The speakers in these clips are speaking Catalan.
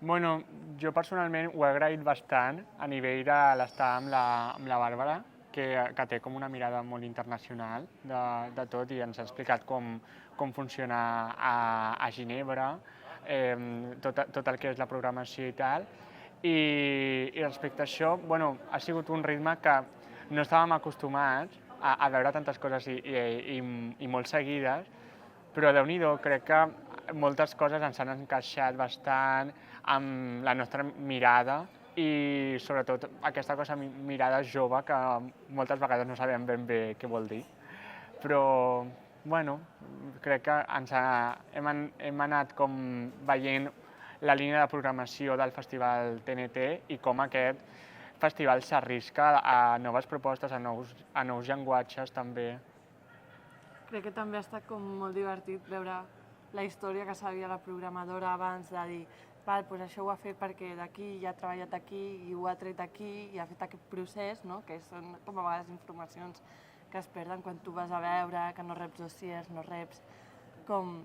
Bueno, jo personalment ho he agraït bastant a nivell de l'estar amb la Bàrbara, que té com una mirada molt internacional de tot i ens ha explicat com funciona a Ginebra, tot el que és la programació i tal. I respecte a això, bueno, ha sigut un ritme que no estàvem acostumats a veure tantes coses i molt seguides, però Déu-n'hi-do, crec que moltes coses ens han encaixat bastant amb la nostra mirada i sobretot aquesta cosa mirada jove que moltes vegades no sabem ben bé què vol dir. Però, bueno, crec que hem anat com veient la línia de programació del Festival TNT i com aquest festival s'arrisca a noves propostes, a nous llenguatges també. Crec que també ha estat com molt divertit veure la història que sabia la programadora abans de dir val, doncs això ho ha fet perquè d'aquí ja ha treballat aquí i ho ha tret aquí i ha fet aquest procés, no? Que són com a vegades informacions que es perden quan tu vas a veure, que no reps dossiers, no reps com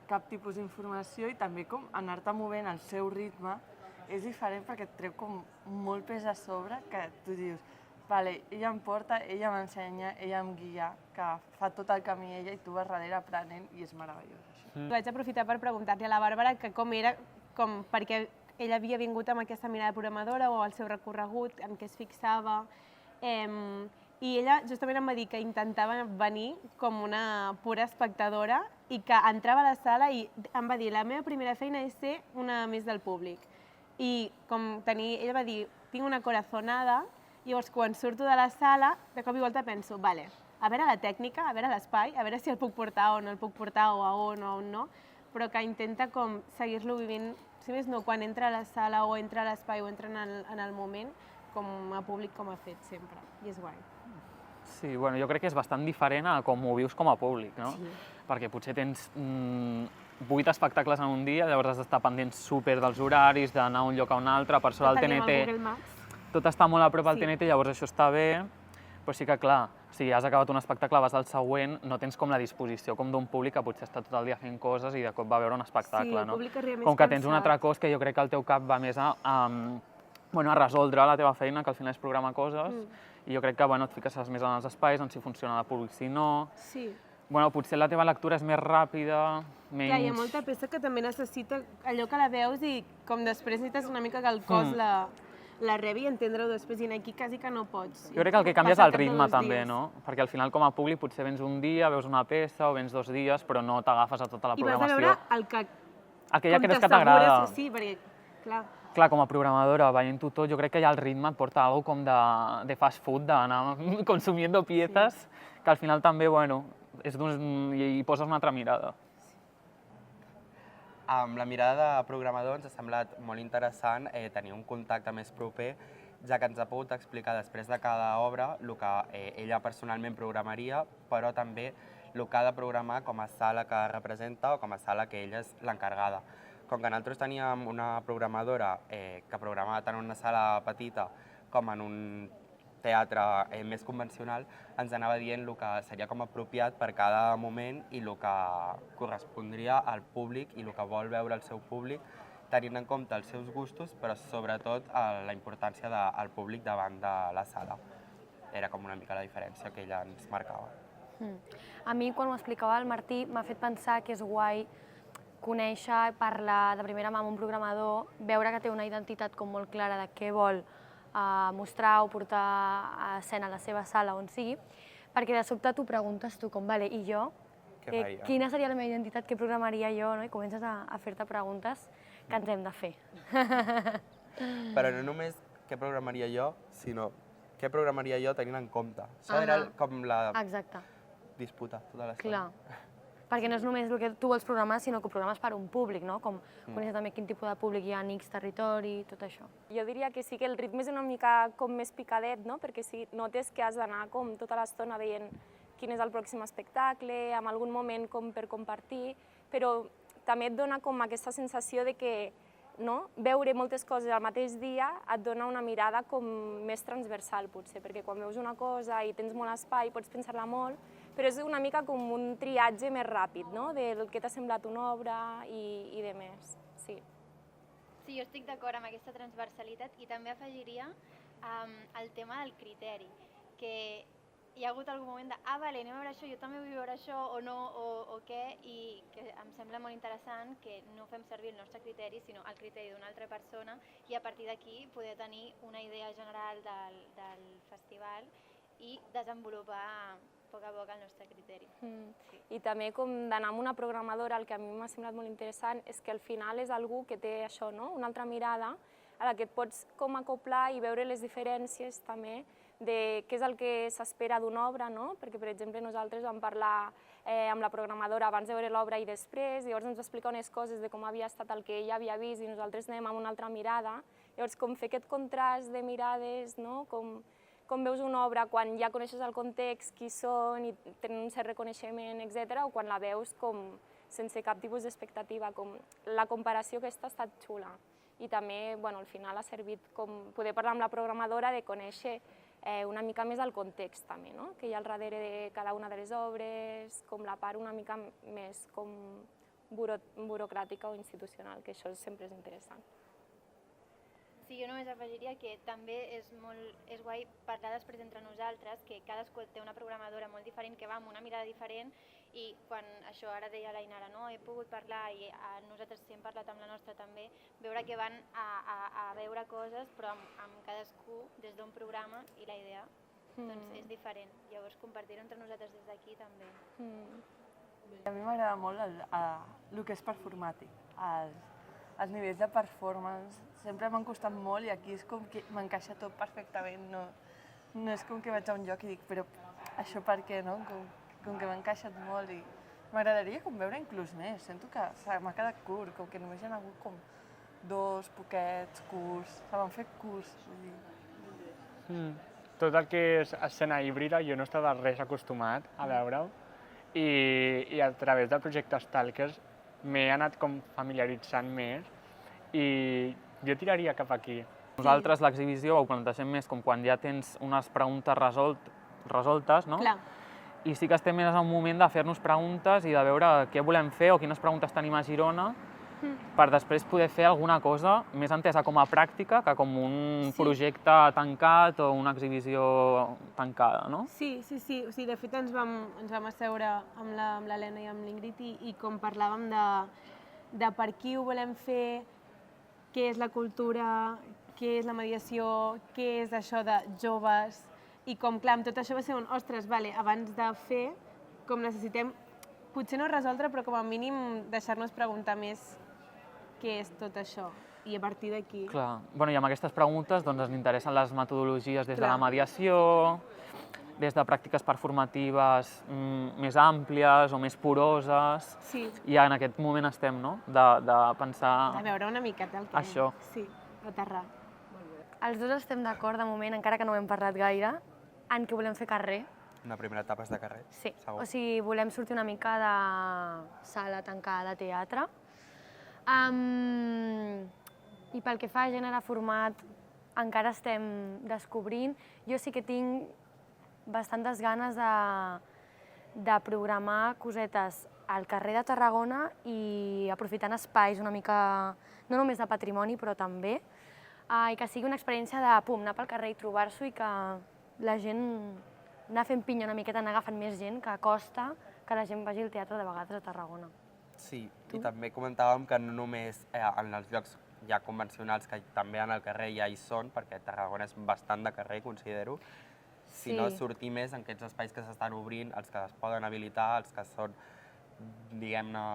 cap tipus d'informació i també com anar-te movent al seu ritme és diferent perquè et treu com molt pes a sobre que tu dius vale, ella em porta, ella m'ensenya, ella em guia, que fa tot el camí ella i tu vas darrere aprenent i és meravellós. Vaig aprofitar per preguntar-li a la Bàrbara que com era, perquè ella havia vingut amb aquesta mirada programadora o el seu recorregut, en què es fixava, i ella justament em va dir que intentava venir com una pura espectadora i que entrava a la sala i em va dir la meva primera feina és ser una més del públic. I ella va dir, tinc una corazonada. Llavors, quan surto de la sala, de cop i volta penso, vale, a veure la tècnica, a veure l'espai, a veure si el puc portar o no el puc portar, o a on no, però que intenta com seguir-lo vivint, si més no, quan entra a la sala o entra a l'espai o entra en el moment, com a públic com ha fet sempre, i és guai. Sí, bueno, jo crec que és bastant diferent a com ho vius com a públic, no? Sí. Perquè potser tens 8 espectacles en un dia, llavors has d'estar pendent súper dels horaris, d'anar d'un lloc a un altre, per sort el TNT... Tot està molt a prop al TNT, llavors això està bé, però sí que, clar, si has acabat un espectacle, vas al següent, no tens com la disposició com d'un públic que potser està tot el dia fent coses i de cop va veure un espectacle, no? Com que tens un altre cos que jo crec que el teu cap va més a resoldre la teva feina, que al final és programar coses, i jo crec que et fiques més en els espais, en si funciona el públic, si no... Sí. Potser la teva lectura és més ràpida, menys... Clar, hi ha molta peça que també necessita allò que la veus i com després necessites una mica que el cos la rebi i entendre-ho després, i aquí quasi que no pots. Jo crec que el que canvia és el ritme també, no? Perquè al final com a públic potser vens un dia, veus una peça o vens 2 dies, però no t'agafes a tota la programació. I vas a veure el que... Aquella que creus que t'agrada. Sí, perquè, clar... Clar, com a programadora, veient-ho tot, jo crec que ja el ritme et porta a alguna com de fast food, d'anar consumiendo piezas, que al final també, hi poses una altra mirada. Amb la mirada de programador ens ha semblat molt interessant tenir un contacte més proper, ja que ens ha pogut explicar després de cada obra el que ella personalment programaria, però també el que ha de programar com a sala que representa o com a sala que ella és l'encarregada. Com que nosaltres teníem una programadora que programava tant en una sala petita com en un teatre més convencional, ens anava dient el que seria com apropiat per cada moment i el que correspondria al públic i el que vol veure el seu públic, tenint en compte els seus gustos, però sobretot la importància del públic davant de la sala. Era com una mica la diferència que ella ens marcava. A mi, quan ho explicava el Martí, m'ha fet pensar que és guai conèixer, parlar de primera mà amb un programador, veure que té una identitat com molt clara de què vol mostrar o portar a escena a la seva sala on sigui, perquè de sobte t'ho preguntes tu com, vale, i jo? Quina seria la meva identitat, què programaria jo? I comences a fer-te preguntes que ens hem de fer. Però no només què programaria jo, sinó què programaria jo tenint en compte. Això era com la disputa tota l'estona. Clar, perquè no és només el que tu vols programar, sinó que ho programes per un públic, no? Com conèixer també quin tipus de públic hi ha en X territori, tot això. Jo diria que sí que el ritme és una mica com més picadet, no? Perquè si notes que has d'anar com tota l'estona veient quin és el pròxim espectacle, en algun moment com per compartir, però també et dona com aquesta sensació de que veure moltes coses al mateix dia et dona una mirada com més transversal, potser, perquè quan veus una cosa i tens molt espai pots pensar-la molt, però és una mica com un triatge més ràpid, no? Del que t'ha semblat una obra i de més, sí. Sí, jo estic d'acord amb aquesta transversalitat i també afegiria el tema del criteri, que hi ha hagut algun moment de vale, anem a veure això, jo també vull veure això o no, o què, i que em sembla molt interessant que no fem servir el nostre criteri, sinó el criteri d'una altra persona i a partir d'aquí poder tenir una idea general del festival i desenvolupar a poc el nostre criteri. I també com d'anar amb una programadora, el que a mi m'ha semblat molt interessant és que al final és algú que té això, no? Una altra mirada a la que et pots com acoplar i veure les diferències també de què és el que s'espera d'una obra, no? Perquè, per exemple, nosaltres vam parlar amb la programadora abans de veure l'obra i després, llavors ens va explicar unes coses de com havia estat el que ella havia vist i nosaltres anem amb una altra mirada. Llavors, com fer aquest contrast de mirades, no? Com veus una obra quan ja coneixes el context, qui són i tenen un cert reconeixement, etc. o quan la veus com sense cap tipus d'expectativa, com la comparació aquesta ha estat xula. I també, bueno, al final ha servit com poder parlar amb la programadora de conèixer una mica més el context també, no? Que hi ha al darrere de cada una de les obres, com la part una mica més com burocràtica o institucional, que això sempre és interessant. Sí, jo només afegiria que també és guai parlar després entre nosaltres, que cadascú té una programadora molt diferent, que va amb una mirada diferent, i quan això ara deia la Inara, no? He pogut parlar i nosaltres sí hem parlat amb la nostra també, veure que van a veure coses però amb cadascú des d'un programa i la idea doncs és diferent. Llavors compartir-ho entre nosaltres des d'aquí també. A mi m'agrada molt el que és performàtic, els nivells de performance. Sempre m'han costat molt i aquí és com que m'encaixa tot perfectament. No és com que vaig a un lloc i dic, però això per què, no? Com que m'ha encaixat molt i m'agradaria com veure inclús més. Sento que m'ha quedat curt, com que només hi ha hagut com 2 poquets curs, se m'han fet curs. Tot el que és escena híbrida jo no estava res acostumat a veure-ho i a través del projecte Stalkers m'he anat com familiaritzant més i jo tiraria cap aquí. Nosaltres l'exhibició ho plantegem més com quan ja tens unes preguntes resoltes, no? Clar. I sí que estem més en un moment de fer-nos preguntes i de veure què volem fer o quines preguntes tenim a Girona per després poder fer alguna cosa més entesa com a pràctica que com un projecte tancat o una exhibició tancada, no? Sí. O sigui, de fet ens vam asseure amb l'Helena i amb l'Ingrid i com parlàvem de per qui ho volem fer, què és la cultura, què és la mediació, què és això de joves, i com, clar, amb tot això va ser ostres, abans de fer, com necessitem, potser no resoldre, però com a mínim deixar-nos preguntar més què és tot això. I a partir d'aquí... Clar, i amb aquestes preguntes ens interessen les metodologies des de la mediació, des de pràctiques performatives més àmplies o més poroses. Sí. I en aquest moment estem, no?, de pensar... De veure una miqueta el que... Això. Sí, aterrar. Els dos estem d'acord de moment, encara que no ho hem parlat gaire, en què volem fer carrer. Una primera etapa és de carrer? Sí, segur. o sigui, volem sortir una mica de sala tancada de teatre. I pel que fa a gènere format, encara estem descobrint. Jo sí que tinc bastantes ganes de programar cosetes al carrer de Tarragona i aprofitant espais una mica, no només de patrimoni, però també, i que sigui una experiència de anar pel carrer i trobar-s'ho i que la gent anar fent pinya una miqueta, anar agafant més gent, que costa que la gent vagi al teatre de vegades a Tarragona. Sí, i també comentàvem que no només en els llocs ja convencionals, que també en el carrer ja hi són, perquè Tarragona és bastant de carrer, considero, sinó sortir més en aquests espais que s'estan obrint, els que es poden habilitar, els que són, diguem-ne,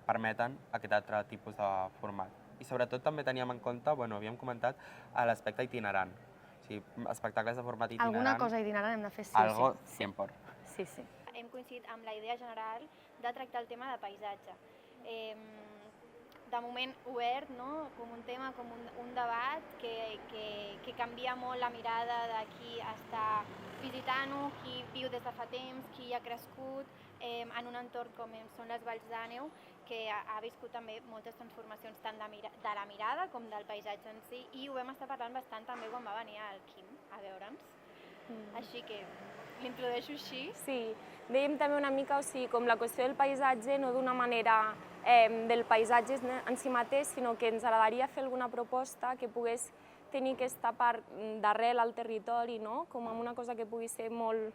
permeten aquest altre tipus de format. I sobretot també teníem en compte, havíem comentat, l'aspecte itinerant. O sigui, espectacles de format itinerant. Alguna cosa itinerant hem de fer, sí. Algo 100%. Sí. Hem coincidit amb la idea general de tractar el tema de paisatge. De moment obert, no? Com un tema, com un debat que canvia molt la mirada de qui està visitant-ho, qui viu des de fa temps, qui hi ha crescut, en un entorn com són les Valls d'Àneu, que ha viscut també moltes transformacions tant de la mirada com del paisatge en si, i ho vam estar parlant bastant també quan va venir el Quim a veure'ns. Així que l'introdueixo així. Sí, dèiem també una mica, o sigui, com la qüestió del paisatge, no d'una manera del paisatge en si mateix, sinó que ens agradaria fer alguna proposta que pogués tenir aquesta part d'arrel al territori, no? Com amb una cosa que pugui ser molt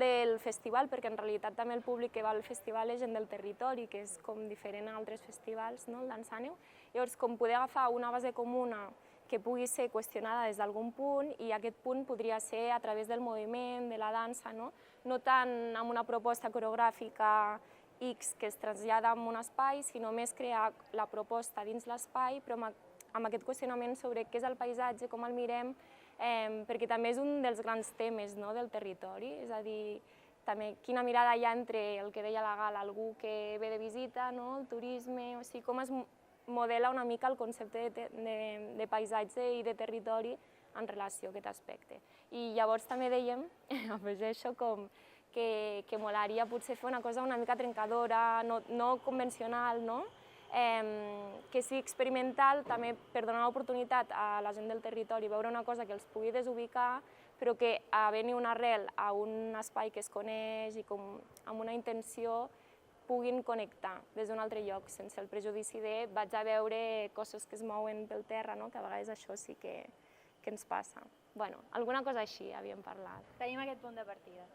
del festival, perquè en realitat també el públic que va al festival és gent del territori, que és com diferent a altres festivals, no? El d'Ensàneu. Llavors, com poder agafar una base comuna que pugui ser qüestionada des d'algun punt, i aquest punt podria ser a través del moviment, de la dansa, no tant amb una proposta coreogràfica X que es trasllada en un espai, sinó més crear la proposta dins l'espai, però amb aquest qüestionament sobre què és el paisatge, com el mirem, perquè també és un dels grans temes del territori, és a dir, també quina mirada hi ha entre el que deia la Gala, algú que ve de visita, el turisme, o sigui, com es modela una mica el concepte de paisatge i de territori en relació a aquest aspecte. I llavors també dèiem, afegeixo, com que molaria potser fer una cosa una mica trencadora, no convencional, que sigui experimental, també per donar l'oportunitat a la gent del territori veure una cosa que els pugui desubicar, però que havent-hi una arrel a un espai que es coneix i com amb una intenció puguin connectar des d'un altre lloc, sense el prejudici de vaig a veure cossos que es mouen pel terra, que a vegades això sí que ens passa. Bueno, alguna cosa així havíem parlat. Tenim aquest punt de partida.